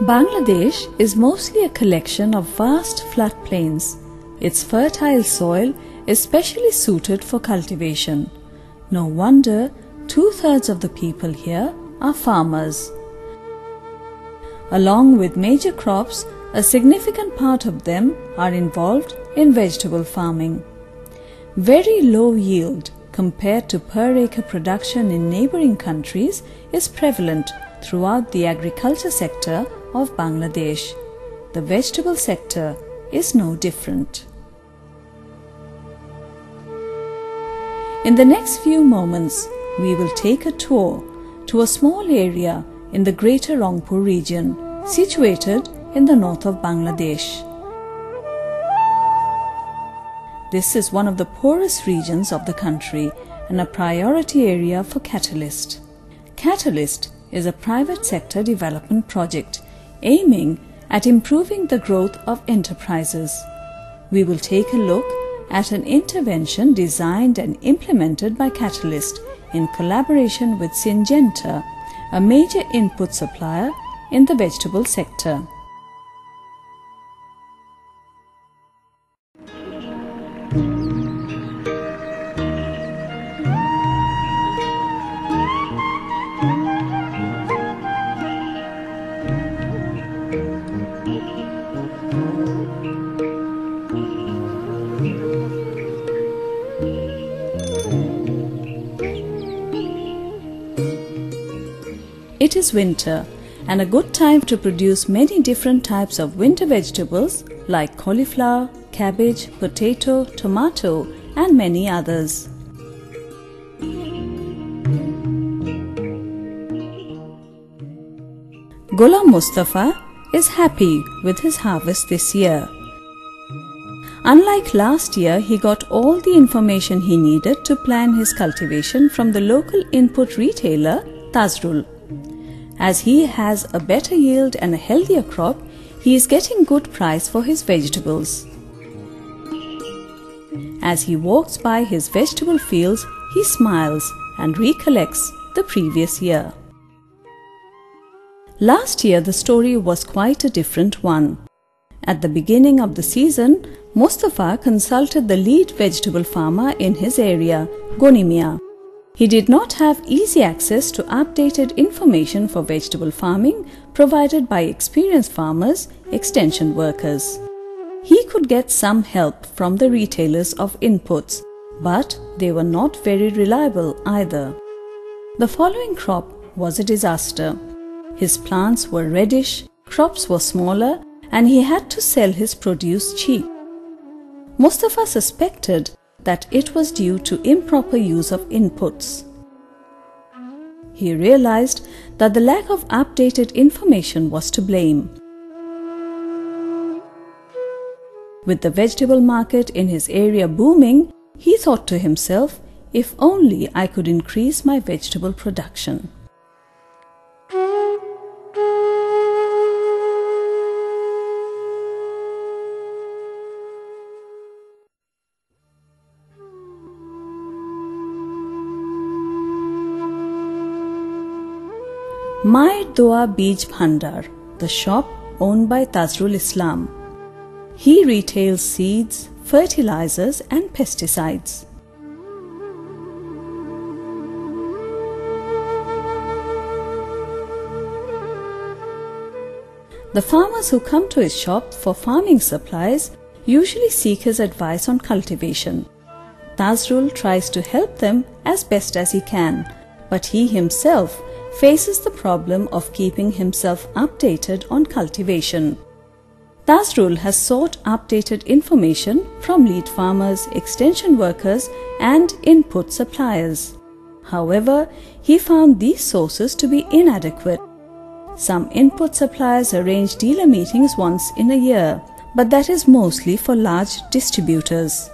Bangladesh is mostly a collection of vast floodplains. Its fertile soil is specially suited for cultivation. No wonder 2/3 of the people here are farmers. Along with major crops, a significant part of them are involved in vegetable farming. Very low yield compared to per acre production in neighboring countries is prevalent throughout the agriculture sector of Bangladesh. The vegetable sector is no different. In the next few moments, we will take a tour to a small area in the Greater Rangpur region, situated in the north of Bangladesh. This is one of the poorest regions of the country and a priority area for Catalyst. Catalyst is a private sector development project aiming at improving the growth of enterprises. We will take a look at an intervention designed and implemented by Catalyst in collaboration with Syngenta, a major input supplier in the vegetable sector. It is winter and a good time to produce many different types of winter vegetables like cauliflower, cabbage, potato, tomato and many others. Ghulam Mustafa is happy with his harvest this year. Unlike last year, he got all the information he needed to plan his cultivation from the local input retailer Tazrul. As he has a better yield and a healthier crop, he is getting good price for his vegetables. As he walks by his vegetable fields, he smiles and recollects the previous year. Last year, the story was quite a different one. At the beginning of the season, Mustafa consulted the lead vegetable farmer in his area, Gonimia. He did not have easy access to updated information for vegetable farming provided by experienced farmers, extension workers. He could get some help from the retailers of inputs, but they were not very reliable either. The following crop was a disaster. His plants were reddish, crops were smaller, and he had to sell his produce cheap. Mustafa suspected that it was due to improper use of inputs. He realized that the lack of updated information was to blame. With the vegetable market in his area booming, he thought to himself, if only I could increase my vegetable production. Mayer Dua Bij Bhandar, the shop owned by Tazrul Islam. He retails seeds, fertilizers and pesticides. The farmers who come to his shop for farming supplies usually seek his advice on cultivation. Tazrul tries to help them as best as he can, but he himself faces the problem of keeping himself updated on cultivation. Tazrul has sought updated information from lead farmers, extension workers and input suppliers. However, he found these sources to be inadequate. Some input suppliers arrange dealer meetings once in a year, but that is mostly for large distributors.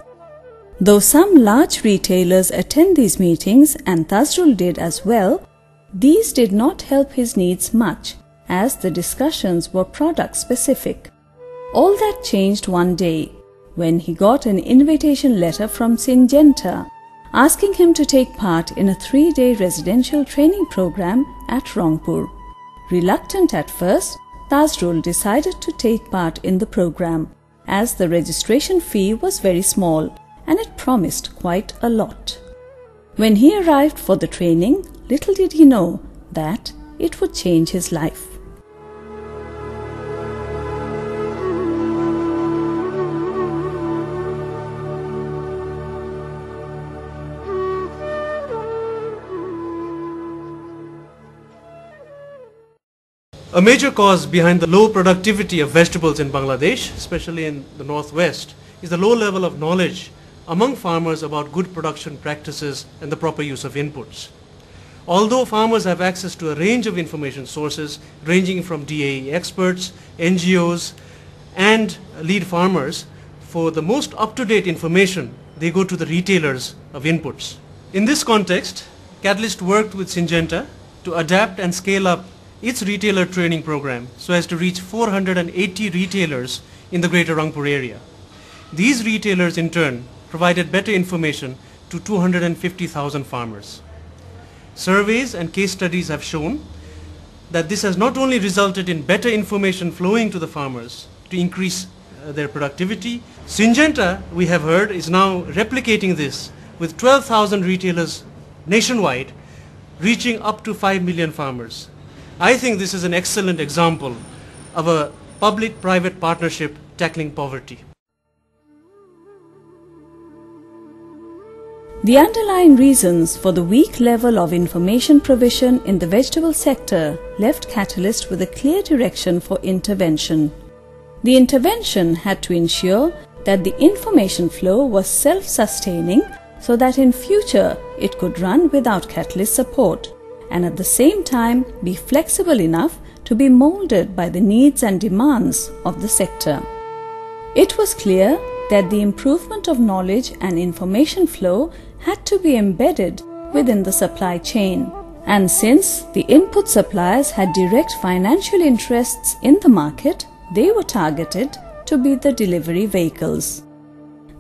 Though some large retailers attend these meetings, and Tazrul did as well, these did not help his needs much, as the discussions were product-specific. All that changed one day, when he got an invitation letter from Syngenta, asking him to take part in a 3-day residential training program at Rangpur. Reluctant at first, Tazrul decided to take part in the program, as the registration fee was very small and it promised quite a lot. When he arrived for the training, little did he know that it would change his life. A major cause behind the low productivity of vegetables in Bangladesh, especially in the northwest, is the low level of knowledge among farmers about good production practices and the proper use of inputs. Although farmers have access to a range of information sources ranging from DAE experts, NGOs, and lead farmers, for the most up-to-date information, they go to the retailers of inputs. In this context, Catalyst worked with Syngenta to adapt and scale up its retailer training program so as to reach 480 retailers in the Greater Rangpur area. These retailers in turn provided better information to 250,000 farmers. Surveys and case studies have shown that this has not only resulted in better information flowing to the farmers to increase their productivity. Syngenta, we have heard, is now replicating this with 12,000 retailers nationwide, reaching up to 5 million farmers. I think this is an excellent example of a public-private partnership tackling poverty. The underlying reasons for the weak level of information provision in the vegetable sector left Catalyst with a clear direction for intervention. The intervention had to ensure that the information flow was self-sustaining so that in future it could run without Catalyst support, and at the same time be flexible enough to be molded by the needs and demands of the sector. It was clear that the improvement of knowledge and information flow had to be embedded within the supply chain. And since the input suppliers had direct financial interests in the market, they were targeted to be the delivery vehicles.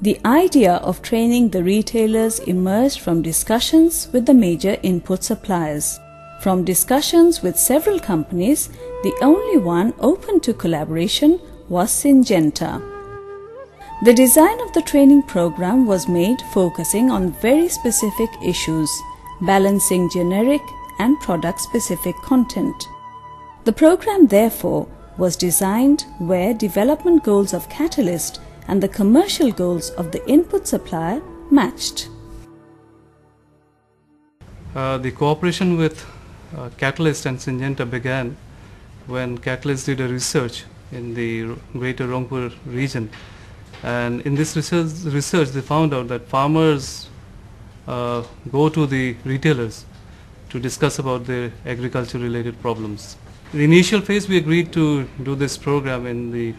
The idea of training the retailers emerged from discussions with the major input suppliers. From discussions with several companies, the only one open to collaboration was Syngenta. The design of the training program was made focusing on very specific issues, balancing generic and product-specific content. The program, therefore, was designed where development goals of Catalyst and the commercial goals of the input supplier matched. The cooperation with Catalyst and Syngenta began when Catalyst did a research in the Greater Rangpur region, and in this research they found out that farmers go to the retailers to discuss about their agriculture related problems. In the initial phase we agreed to do this program in the